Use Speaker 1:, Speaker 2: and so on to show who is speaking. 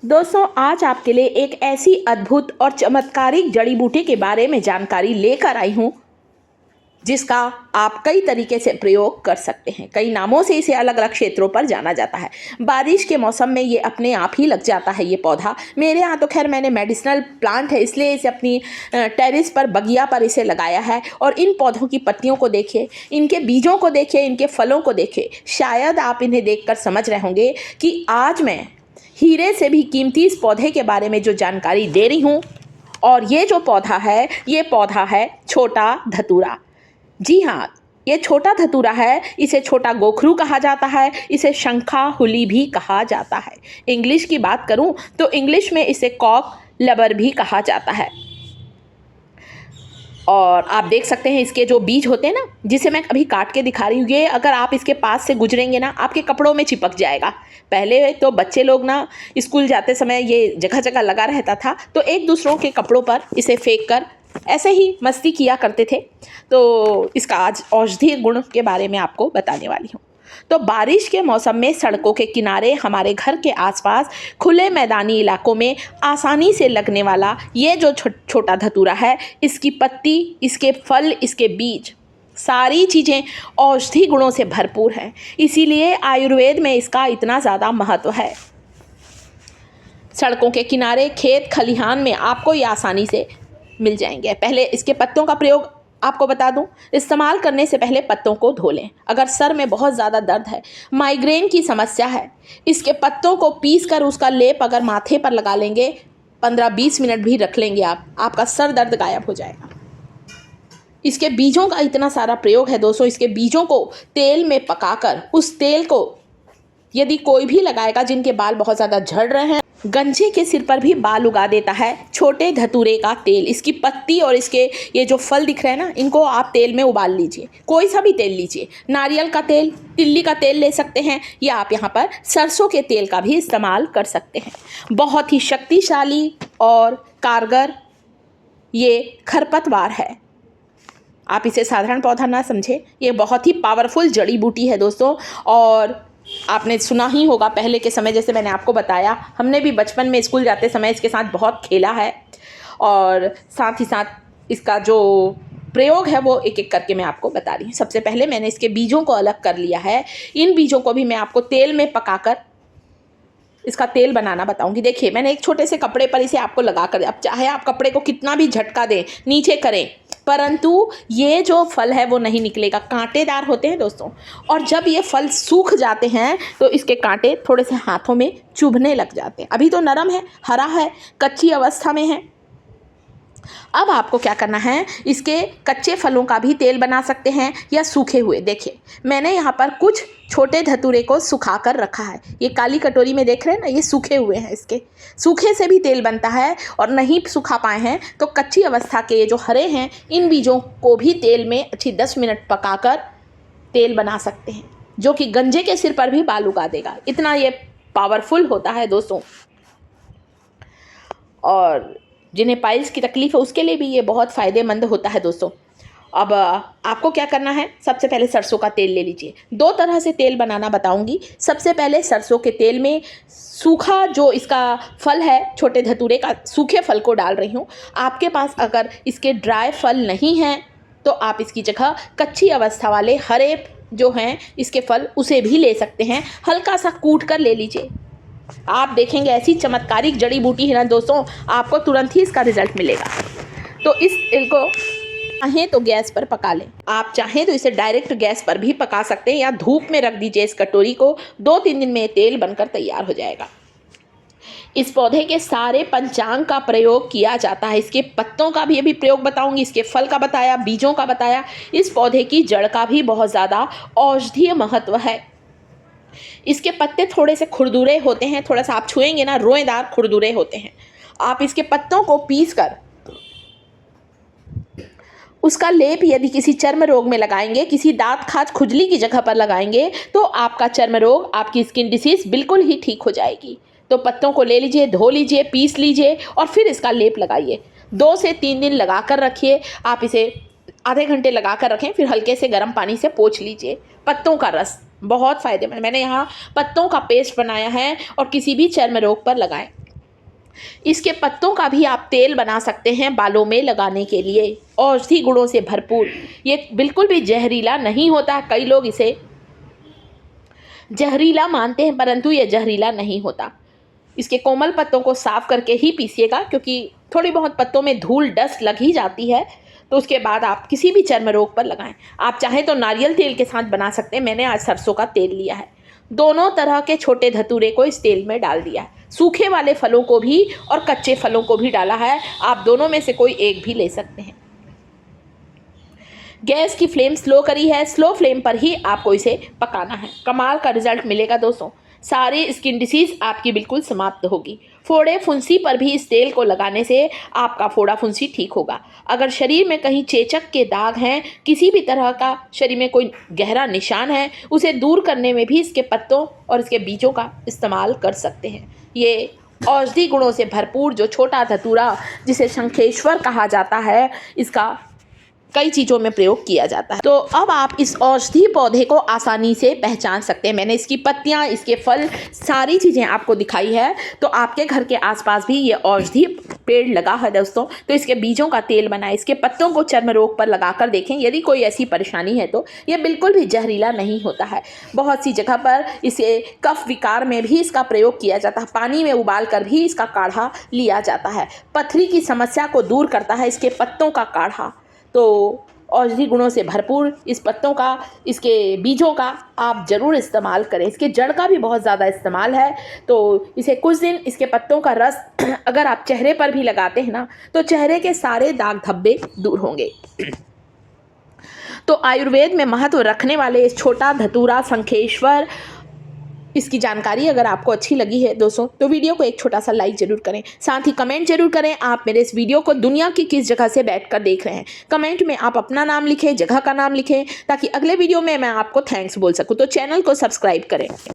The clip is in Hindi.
Speaker 1: दोस्तों, आज आपके लिए एक ऐसी अद्भुत और चमत्कारिक जड़ी बूटी के बारे में जानकारी लेकर आई हूँ जिसका आप कई तरीके से प्रयोग कर सकते हैं। कई नामों से इसे अलग अलग क्षेत्रों पर जाना जाता है। बारिश के मौसम में ये अपने आप ही लग जाता है। ये पौधा मेरे यहाँ तो खैर मैंने मेडिसिनल प्लांट है इसलिए इसे अपनी टेरेस पर बगिया पर इसे लगाया है। और इन पौधों की पत्तियों को देखिए, इनके बीजों को देखिए, इनके फलों को देखिए। शायद आप इन्हें देखकर समझ रहे होंगे कि आज मैं हीरे से भी कीमती इस पौधे के बारे में जो जानकारी दे रही हूँ। और ये जो पौधा है, ये पौधा है छोटा धतूरा। जी हाँ, ये छोटा धतूरा है। इसे छोटा गोखरू कहा जाता है, इसे शंखा हुली भी कहा जाता है। इंग्लिश की बात करूं तो इंग्लिश में इसे कॉक लबर भी कहा जाता है। और आप देख सकते हैं इसके जो बीज होते हैं ना, जिसे मैं अभी काट के दिखा रही हूँ, ये अगर आप इसके पास से गुजरेंगे ना, आपके कपड़ों में चिपक जाएगा। पहले तो बच्चे लोग ना स्कूल जाते समय ये जगह जगह लगा रहता था, तो एक दूसरों के कपड़ों पर इसे फेंक कर ऐसे ही मस्ती किया करते थे। तो इसका आज औषधीय गुण के बारे में आपको बताने वाली हूँ। तो बारिश के मौसम में सड़कों के किनारे, हमारे घर के आसपास, खुले मैदानी इलाकों में आसानी से लगने वाला ये जो छोटा धतूरा है, इसकी पत्ती, इसके फल, इसके बीज, सारी चीज़ें औषधि गुणों से भरपूर हैं। इसीलिए आयुर्वेद में इसका इतना ज़्यादा महत्व है। सड़कों के किनारे, खेत खलिहान में आपको ये आसानी से मिल जाएंगे। पहले इसके पत्तों का प्रयोग आपको बता दूं, इस्तेमाल करने से पहले पत्तों को धो लें। अगर सर में बहुत ज़्यादा दर्द है, माइग्रेन की समस्या है, इसके पत्तों को पीस कर उसका लेप अगर माथे पर लगा लेंगे, 15-20 मिनट भी रख लेंगे आपका सर दर्द गायब हो जाएगा। इसके बीजों का इतना सारा प्रयोग है दोस्तों। इसके बीजों को तेल में पकाकर, उस तेल को यदि कोई भी लगाएगा जिनके बाल बहुत ज़्यादा झड़ रहे हैं, गंजे के सिर पर भी बाल उगा देता है छोटे धतूरे का तेल। इसकी पत्ती और इसके ये जो फल दिख रहे हैं ना, इनको आप तेल में उबाल लीजिए। कोई सा भी तेल लीजिए, नारियल का तेल, तिल्ली का तेल ले सकते हैं, या आप यहाँ पर सरसों के तेल का भी इस्तेमाल कर सकते हैं। बहुत ही शक्तिशाली और कारगर ये खरपतवार है। आप इसे साधारण पौधा ना समझें, ये बहुत ही पावरफुल जड़ी बूटी है दोस्तों। और आपने सुना ही होगा पहले के समय, जैसे मैंने आपको बताया, हमने भी बचपन में स्कूल जाते समय इसके साथ बहुत खेला है। और साथ ही साथ इसका जो प्रयोग है वो एक एक करके मैं आपको बता रही हूँ। सबसे पहले मैंने इसके बीजों को अलग कर लिया है। इन बीजों को भी मैं आपको तेल में पकाकर इसका तेल बनाना बताऊंगी। देखिए, मैंने एक छोटे से कपड़े पर इसे आपको लगा कर, अब चाहे आप कपड़े को कितना भी झटका दें, नीचे करें, परंतु ये जो फल है वो नहीं निकलेगा। कांटेदार होते हैं दोस्तों। और जब ये फल सूख जाते हैं तो इसके कांटे थोड़े से हाथों में चुभने लग जाते हैं। अभी तो नरम है, हरा है, कच्ची अवस्था में है। अब आपको क्या करना है, इसके कच्चे फलों का भी तेल बना सकते हैं या सूखे हुए। देखिए, मैंने यहाँ पर कुछ छोटे धतूरे को सुखा कर रखा है। ये काली कटोरी में देख रहे हैं ना, ये सूखे हुए हैं। इसके सूखे से भी तेल बनता है। और नहीं सुखा पाए हैं तो कच्ची अवस्था के ये जो हरे हैं, इन बीजों को भी तेल में अच्छी 10 मिनट पकाकर तेल बना सकते हैं, जो कि गंजे के सिर पर भी बाल उगा देगा। इतना ये पावरफुल होता है दोस्तों। और जिन्हें पाइल्स की तकलीफ है उसके लिए भी ये बहुत फ़ायदेमंद होता है दोस्तों। अब आपको क्या करना है, सबसे पहले सरसों का तेल ले लीजिए। 2 तरह से तेल बनाना बताऊंगी। सबसे पहले सरसों के तेल में सूखा जो इसका फल है, छोटे धतूरे का सूखे फल को डाल रही हूँ। आपके पास अगर इसके ड्राई फल नहीं हैं तो आप इसकी जगह कच्ची अवस्था वाले हरे जो हैं इसके फल, उसे भी ले सकते हैं। हल्का सा कूट कर ले लीजिए। आप देखेंगे ऐसी चमत्कारिक जड़ी बूटी है ना दोस्तों, आपको तुरंत ही इसका रिजल्ट मिलेगा। तो इस तेल को चाहें तो गैस पर पका लें, आप चाहें तो इसे डायरेक्ट गैस पर भी पका सकते हैं, या धूप में रख दीजिए इस कटोरी को। 2-3 दिन में तेल बनकर तैयार हो जाएगा। इस पौधे के सारे पंचांग का प्रयोग किया जाता है। इसके पत्तों का भी अभी प्रयोग बताऊंगी, इसके फल का बताया, बीजों का बताया। इस पौधे की जड़ का भी बहुत ज़्यादा औषधीय महत्व है। इसके पत्ते थोड़े से खुरदुरे होते हैं, थोड़ा सा आप छुएंगे ना, रोएदार खुरदुरे होते हैं। आप इसके पत्तों को पीस कर उसका लेप यदि किसी चर्म रोग में लगाएंगे, किसी दांत खाज खुजली की जगह पर लगाएंगे, तो आपका चर्म रोग, आपकी स्किन डिसीज बिल्कुल ही ठीक हो जाएगी। तो पत्तों को ले लीजिए, धो लीजिए, पीस लीजिए और फिर इसका लेप लगाइए। 2 से 3 दिन लगा कर रखिए। आप इसे आधे घंटे लगा कर रखें, फिर हल्के से गर्म पानी से पोंछ लीजिए। पत्तों का रस बहुत फ़ायदेमंद, मैंने यहाँ पत्तों का पेस्ट बनाया है और किसी भी चर्म रोग पर लगाएं। इसके पत्तों का भी आप तेल बना सकते हैं बालों में लगाने के लिए। औषधि गुणों से भरपूर, ये बिल्कुल भी जहरीला नहीं होता। कई लोग इसे जहरीला मानते हैं, परंतु ये जहरीला नहीं होता। इसके कोमल पत्तों को साफ करके ही पीसिएगा, क्योंकि थोड़ी बहुत पत्तों में धूल डस्ट लग ही जाती है। तो उसके बाद आप किसी भी चर्म रोग पर लगाएं। आप चाहें तो नारियल तेल के साथ बना सकते हैं। मैंने आज सरसों का तेल लिया है। दोनों तरह के छोटे धतूरे को इस तेल में डाल दिया है। सूखे वाले फलों को भी और कच्चे फलों को भी डाला है। आप दोनों में से कोई एक भी ले सकते हैं। गैस की फ्लेम स्लो करी है, स्लो फ्लेम पर ही आपको इसे पकाना है। कमाल का रिजल्ट मिलेगा दोस्तों। सारी स्किन डिसीज आपकी बिल्कुल समाप्त होगी। फोड़े फुंसी पर भी इस तेल को लगाने से आपका फोड़ा फुंसी ठीक होगा। अगर शरीर में कहीं चेचक के दाग हैं, किसी भी तरह का शरीर में कोई गहरा निशान है, उसे दूर करने में भी इसके पत्तों और इसके बीजों का इस्तेमाल कर सकते हैं। ये औषधि गुणों से भरपूर जो छोटा धतूरा, जिसे शंखेश्वर कहा जाता है, इसका कई चीज़ों में प्रयोग किया जाता है। तो अब आप इस औषधि पौधे को आसानी से पहचान सकते हैं। मैंने इसकी पत्तियां, इसके फल, सारी चीज़ें आपको दिखाई है। तो आपके घर के आसपास भी ये औषधि पेड़ लगा है दोस्तों, तो इसके बीजों का तेल बनाएं, इसके पत्तों को चर्म रोग पर लगाकर देखें। यदि कोई ऐसी परेशानी है तो ये बिल्कुल भी जहरीला नहीं होता है। बहुत सी जगह पर इसे कफ विकार में भी इसका प्रयोग किया जाता है। पानी में उबाल कर भी इसका काढ़ा लिया जाता है। पथरी की समस्या को दूर करता है इसके पत्तों का काढ़ा। तो औषधि गुणों से भरपूर इस पत्तों का, इसके बीजों का आप ज़रूर इस्तेमाल करें। इसके जड़ का भी बहुत ज़्यादा इस्तेमाल है। तो इसे कुछ दिन, इसके पत्तों का रस अगर आप चेहरे पर भी लगाते हैं ना, तो चेहरे के सारे दाग धब्बे दूर होंगे। तो आयुर्वेद में महत्व रखने वाले इस छोटा धतूरा शंखेश्वर, इसकी जानकारी अगर आपको अच्छी लगी है दोस्तों, तो वीडियो को एक छोटा सा लाइक जरूर करें। साथ ही कमेंट जरूर करें आप मेरे इस वीडियो को दुनिया की किस जगह से बैठकर देख रहे हैं। कमेंट में आप अपना नाम लिखें, जगह का नाम लिखें, ताकि अगले वीडियो में मैं आपको थैंक्स बोल सकूं। तो चैनल को सब्सक्राइब करें।